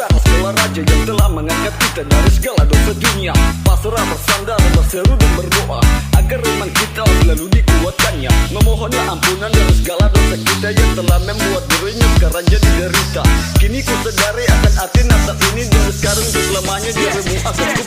sana segala raja yang telah mengangkat kita dari segala dosa dunia. Pasrah bersandar, berseru dan berdoa agar iman kita selalu dikuatkannya. Memohonlah ampunan dari segala dosa kita yang telah membuat dirinya sekarang jadi derita. Kini ku sadari akan arti nasab ini, dan sekarang untuk selamanya dirimu akan ku